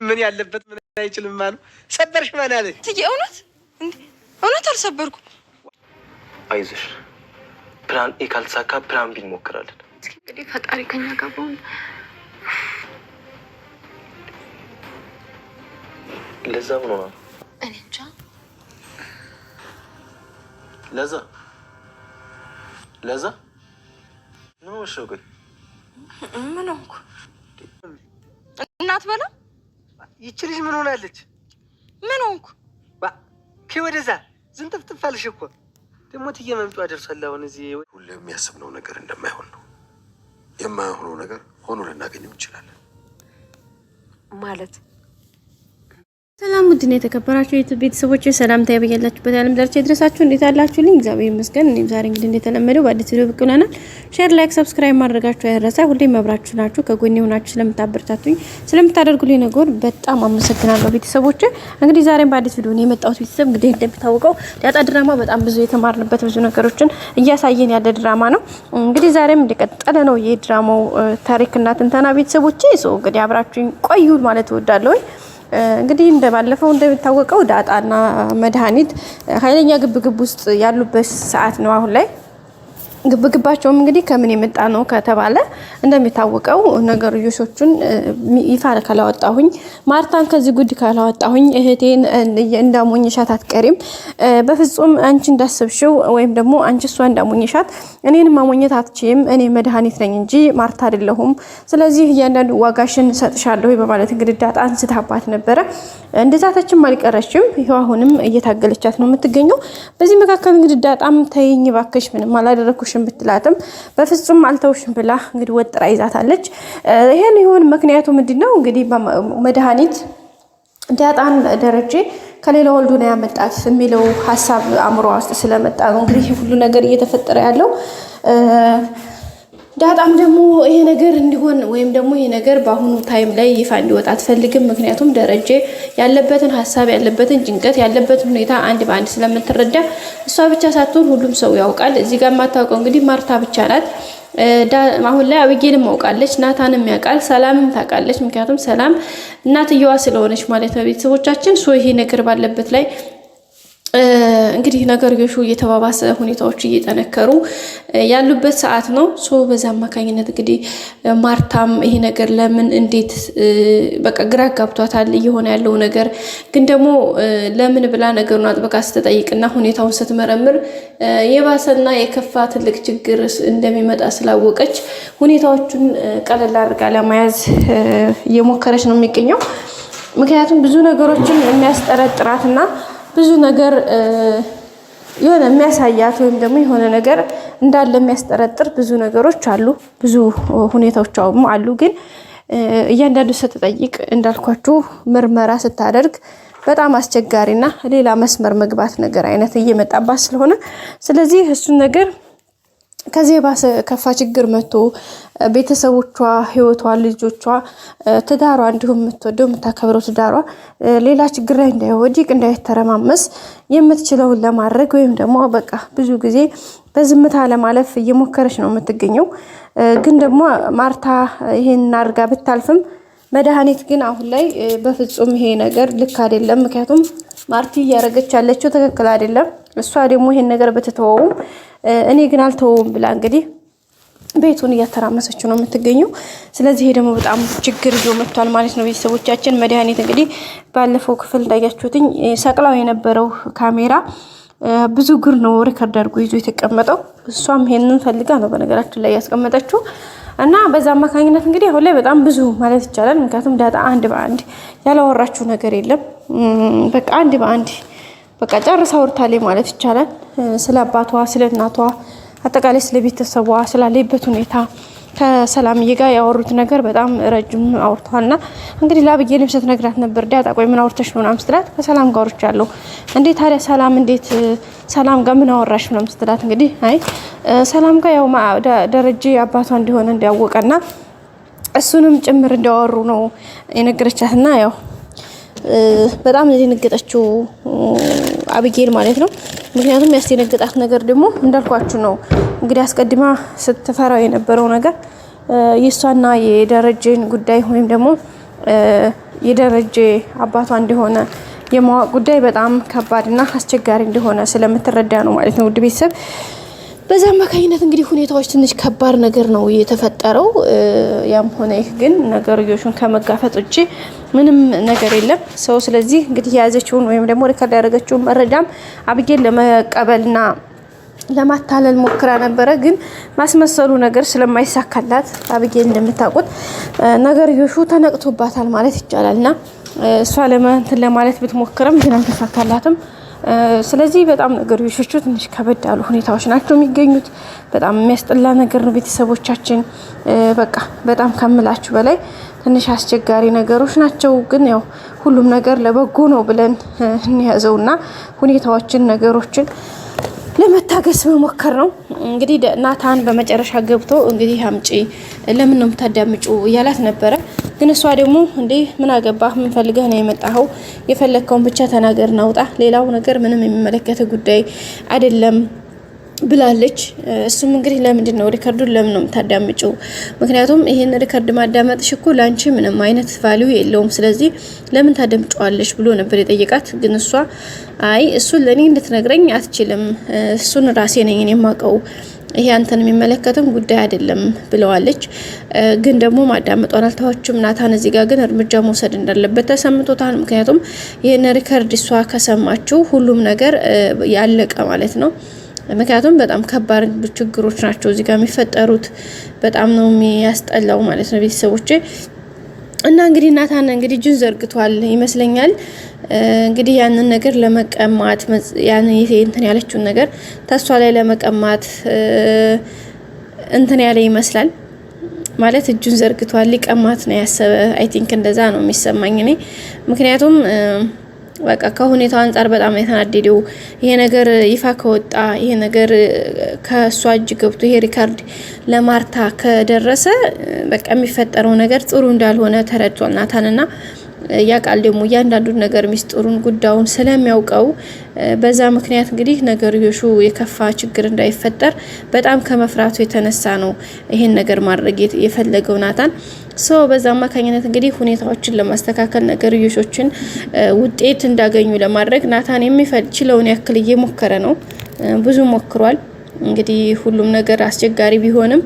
ምን ያለበት ምን አይችልም ማለት ሰበርሽ ማን አለ ትዬ እውነት አልሰበርኩም አይዞሽ ፕላን ኤ ካልተሳካ ፕላን ቢ እንሞክራለን እንግዲህ ፈጣሪ ከኛ ጋር ሆነ ለዛ ምን ሆነ እኔ እንጃ ለዛ ምን ወሽው ግን ምን ሆንኩ እናት በላ ይቺ ልጅ ምን ሆናለች ምን ሆንኩ ከወደዛ ዝንጥፍጥፋልሽ እኮ ደግሞ ትየመምጡ አደርሰላ አሁን እዚህ ሁሉ የሚያስብነው ነገር እንደማይሆን ነው የማይሆነው ነገር ሆኖ ልናገኘው እንችላለን ማለት ሰላም ውድ ነው የተከበራችሁ የዩቲዩብ ቤተሰቦች ሰላምታ ያበያላችሁበት ዓለም ዳርቻ ይድረሳችሁ እንዴት አላችሁልኝ እግዚአብሔር ይመስገን እኔም ዛሬ እንግዲህ እንደተለመደው በአዲስ ቪዲዮ ብቅ ብለናል ሼር ላይክ ሰብስክራይብ ማድረጋችሁ አይረሳ ሁሌም አብራችሁ ናችሁ ከጎኔ ሆናችሁ ስለምታበረታቱኝ ስለምታደርጉልኝ ነገር በጣም አመሰግናለሁ ቤተሰቦች እንግዲህ ዛሬም በአዲስ ቪዲዮ ነው የመጣሁት ቤተሰብ እንግዲህ እንደምታውቀው ዳጣ ድራማ በጣም ብዙ የተማርንበት ብዙ ነገሮችን እያሳየን ያለ ድራማ ነው እንግዲህ ዛሬም እንደቀጠለ ነው የድራማው ታሪክና ትንተና ቤተሰቦች እንግዲህ አብራችሁኝ ቆዩ ማለት እወዳለሁ እንግዲህ እንደባለፈው እንደሚታወቀው ዳጣና መድኃኒት ኃይለኛ ግብግብ ውስጥ ያሉበት ሰዓት ነው አሁን ላይ ግብግባቸውም እንግዲህ ከምን የመጣ ነው ከተባለ እንደሚታወቀው ነገርዮሾቹን ይፋ ካላወጣሁኝ ማርታን ከዚህ ጉድ ካላወጣሁኝ እህቴን እንዳሞኝሻት አትቀሪም በፍጹም አንቺ እንዳሰብሽው ወይም ደግሞ አንቺ እሷ እንዳሞኝሻት እኔን ማሞኘት አትችይም እኔ መድኃኒት ነኝ እንጂ ማርታ አይደለሁም ስለዚህ እያንዳንዱ ዋጋሽን ሰጥሻለሁ በማለት እንግዲህ ዳጣን ስታባት ነበረ እንደዛታችን አልቀረችም ይሄው አሁንም እየታገለቻት ነው የምትገኘው በዚህ መካከል እንግዲህ ዳጣም ተይኝ ባክሽ ምንም አላደረኩሽ ብትላትም በፍጹም አልተውሽም ብላ እንግዲህ ወጥራ ይዛታለች ይሄን ይሁን ምክንያቱ ምንድነው እንግዲህ መድኃኒት ዳጣን ደረጀ ከሌላ ወልዶ ነው ያመጣት የሚለው ሐሳብ አምሮ ውስጥ ስለመጣ ነው እንግዲህ ሁሉ ነገር እየተፈጠረ ያለው ዳጣም ደግሞ ይሄ ነገር እንዲሆን ወይም ደግሞ ይሄ ነገር በአሁኑ ታይም ላይ ይፋ እንዲወጣ አትፈልግም ምክንያቱም ደረጀ ያለበትን ሐሳብ ያለበትን ጭንቀት ያለበትን ሁኔታ አንድ በአንድ ስለምትረዳ እሷ ብቻ ሳትሆን ሁሉም ሰው ያውቃል እዚህ ጋር ማታውቀው እንግዲህ ማርታ ብቻ ናት አሁን ላይ አብጌልም አውቃለች ናታንም ያውቃል ሰላምም ታውቃለች ምክንያቱም ሰላም እናትየዋ ስለሆነች ማለት ነው ቤተሰቦቻችን ይሄ ነገር ባለበት ላይ እንግዲህ ነገርዮሹ እየተባባሰ ሁኔታዎች እየተነከሩ ያሉበት ሰዓት ነው በዛ አማካኝነት እንግዲህ ማርታም ይሄ ነገር ለምን እንዴት በቃ ግራ ጋብቷታል እየሆነ ያለው ነገር ግን ደግሞ ለምን ብላ ነገሩን አጥብቃ ስትጠይቅና ሁኔታውን ስትመረምር የባሰና የከፋ ትልቅ ችግር እንደሚመጣ ስላወቀች ሁኔታዎቹን ቀለል አድርጋ ለማያዝ እየሞከረች ነው የሚገኘው ምክንያቱም ብዙ ነገሮችን የሚያስጠረጥራትና ብዙ ነገር የሆነ የሚያሳያት ወይም ደግሞ የሆነ ነገር እንዳለ የሚያስጠረጥር ብዙ ነገሮች አሉ ብዙ ሁኔታዎች አሉ ግን እያንዳንዱ ስትጠይቅ እንዳልኳችሁ ምርመራ ስታደርግ በጣም አስቸጋሪና ሌላ መስመር መግባት ነገር አይነት እየመጣባት ስለሆነ ስለዚህ እሱን ነገር ከዚህ ባሰ ከፋ ችግር መጥቶ ቤተሰቦቿ ህይወቷ ልጆቿ ትዳሯ እንዲሁም የምትወደው የምታከብረው ትዳሯ ሌላ ችግር ላይ እንዳይወድቅ እንዳይተረማመስ የምትችለውን ለማድረግ ወይም ደግሞ በቃ ብዙ ጊዜ በዝምታ ለማለፍ እየሞከረች ነው የምትገኘው ግን ደግሞ ማርታ ይሄን አድርጋ ብታልፍም መድኃኒት ግን አሁን ላይ በፍጹም ይሄ ነገር ልክ አይደለም ምክንያቱም ማርቲ እያረገች ያለችው ትክክል አይደለም እሷ ደግሞ ይሄን ነገር በተተወው እኔ ግን አልተወውም ብላ እንግዲህ ቤቱን እያተራመሰች ነው የምትገኘው ስለዚህ ደግሞ በጣም ችግር ይዞ መጥቷል ማለት ነው ቤተሰቦቻችን መድኃኒት እንግዲህ ባለፈው ክፍል እንዳያችሁትኝ ሰቅላው የነበረው ካሜራ ብዙ ግር ነው ሪከርድ አድርጎ ይዞ የተቀመጠው እሷም ይሄንን ፈልጋ ነው በነገራችን ላይ ያስቀመጠችው እና በዛ አማካኝነት እንግዲህ አሁን ላይ በጣም ብዙ ማለት ይቻላል ምክንያቱም ዳጣ አንድ በአንድ ያላወራችሁ ነገር የለም በቃ አንድ በአንድ በቃ ጨርሳ ወርታለች ማለት ይቻላል ስለ አባቷ ስለ እናቷ አጠቃላይ ስለ ቤተሰቧ ስላለበት ሁኔታ ከሰላምዬ ጋር ያወሩት ነገር በጣም ረጅም አውርቷልና እንግዲህ ለአብጌልም ስትነግራት ነበር ዳጣ ቆይ ምን አውርተሽ ነው ምናምን ስትላት ከሰላም ጋር ወርቻለሁ እንዴት ታዲያ ሰላም እንዴት ሰላም ጋር ምን አወራሽ ምናምን ስትላት እንግዲህ አይ ሰላም ጋር ያው ደረጀ አባቷ እንደሆነ እንዲያወቀና እሱንም ጭምር እንዲያወሩ ነው የነገረቻትና ያው በጣም እንደነገጠችው አብጌል ማለት ነው ምክንያቱም ያስደነገጣት ነገር ደግሞ እንዳልኳችሁ ነው እንግዲህ አስቀድማ ስትፈራው የነበረው ነገር የሷና የደረጀን ጉዳይ ወይም ደግሞ የደረጀ አባቷ እንደሆነ የማወቅ ጉዳይ በጣም ከባድና አስቸጋሪ እንደሆነ ስለምትረዳ ነው ማለት ነው ውድ ቤተሰብ። በዛ አማካኝነት እንግዲህ ሁኔታዎች ትንሽ ከባድ ነገር ነው የተፈጠረው። ያም ሆነ ይህ ግን ነገርዮሹን ከመጋፈጥ ውጪ ምንም ነገር የለም ሰው። ስለዚህ እንግዲህ የያዘችውን ወይም ደግሞ ሪከርድ ያደረገችውን መረጃም አብጌል ለመቀበልና ለማታለል ሞክራ ነበረ። ግን ማስመሰሉ ነገር ስለማይሳካላት አብጌል እንደምታውቁት ነገርዮሹ ተነቅቶባታል ማለት ይቻላልና እሷ ለማለት ብትሞክርም ግን አልተሳካላትም። ስለዚህ በጣም ነገርዮሾቹ ትንሽ ከበድ ያሉ ሁኔታዎች ናቸው የሚገኙት። በጣም የሚያስጠላ ነገር ነው ቤተሰቦቻችን። በቃ በጣም ከምላችሁ በላይ ትንሽ አስቸጋሪ ነገሮች ናቸው። ግን ያው ሁሉም ነገር ለበጎ ነው ብለን እንያዘውና ሁኔታዎችን ነገሮችን ለመታገስ መሞከር ነው። እንግዲህ ናታን በመጨረሻ ገብቶ እንግዲህ አምጪ ለምን ነው የምታዳምጩ እያላት ነበረ። ግን እሷ ደግሞ እንዴ ምን አገባህ? ምን ፈልገህ ነው የመጣኸው? የፈለግከውን ብቻ ተናገር ናውጣ፣ ሌላው ነገር ምንም የሚመለከተ ጉዳይ አይደለም ብላለች። እሱም እንግዲህ ለምንድን ነው ሪከርዱን ለምን ነው የምታዳምጪው? ምክንያቱም ይሄን ሪከርድ ማዳመጥሽ እኮ ላንቺ ምንም አይነት ቫልዩ የለውም፣ ስለዚህ ለምን ታደምጫዋለሽ ብሎ ነበር የጠየቃት። ግን እሷ አይ እሱን ለኔ እንድትነግረኝ አትችልም፣ እሱን ራሴ ነኝ እኔ የማውቀው፣ ይሄ አንተን የሚመለከትም ጉዳይ አይደለም ብለዋለች። ግን ደግሞ ማዳመጧን አልተዋችም። ናታን እዚህ ጋር ግን እርምጃ መውሰድ እንዳለበት ተሰምቶታል። ምክንያቱም ይሄን ሪከርድ እሷ ከሰማችው ሁሉም ነገር ያለቀ ማለት ነው። ምክንያቱም በጣም ከባድ ችግሮች ናቸው እዚህ ጋር የሚፈጠሩት። በጣም ነው የሚያስጠላው ማለት ነው ቤተሰቦቼ። እና እንግዲህ ናታን እንግዲህ እጁን ዘርግቷል ይመስለኛል። እንግዲህ ያንን ነገር ለመቀማት ያንን እንትን ያለችውን ነገር ተሷ ላይ ለመቀማት እንትን ያለ ይመስላል ማለት እጁን ዘርግቷል። ሊቀማት ነው ያሰበ። አይ ቲንክ እንደዛ ነው የሚሰማኝ እኔ። ምክንያቱም በቃ ከሁኔታው አንጻር በጣም የተናደደው ይሄ ነገር ይፋ ከወጣ ይሄ ነገር ከሷ እጅ ገብቶ ይሄ ሪካርድ ለማርታ ከደረሰ በቃ የሚፈጠረው ነገር ጥሩ እንዳልሆነ ተረድቷል ናታንና ያቃል ደግሞ እያንዳንዱን ነገር ሚስጥሩን ጉዳዩን ስለሚያውቀው በዛ ምክንያት እንግዲህ ነገርዮሹ የከፋ ችግር እንዳይፈጠር በጣም ከመፍራቱ የተነሳ ነው ይሄን ነገር ማድረግ የፈለገው ናታን። በዛ አማካኝነት እንግዲህ ሁኔታዎችን ለማስተካከል ነገርዮሾችን ውጤት እንዳገኙ ለማድረግ ናታን የሚችለውን ያክል እየሞከረ ነው። ብዙ ሞክሯል። እንግዲህ ሁሉም ነገር አስቸጋሪ ቢሆንም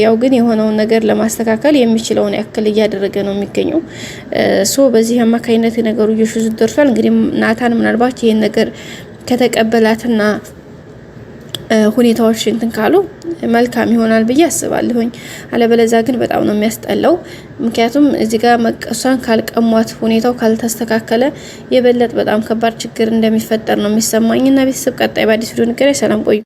ያው ግን የሆነውን ነገር ለማስተካከል የሚችለውን ያክል እያደረገ ነው የሚገኘው። በዚህ አማካኝነት ነገርዮሹ ደርሷል። እንግዲህ ናታን ምናልባት ይሄን ነገር ከተቀበላትና ሁኔታዎች እንትን ካሉ መልካም ይሆናል ብዬ አስባለሁኝ። አለበለዛ ግን በጣም ነው የሚያስጠላው። ምክንያቱም እዚህ ጋር መቀሷን ካልቀሟት ሁኔታው ካልተስተካከለ የበለጠ በጣም ከባድ ችግር እንደሚፈጠር ነው የሚሰማኝና ቤተሰብ ቀጣይ በአዲስ ቪዲዮ እንገናኝ። ሰላም ቆዩ።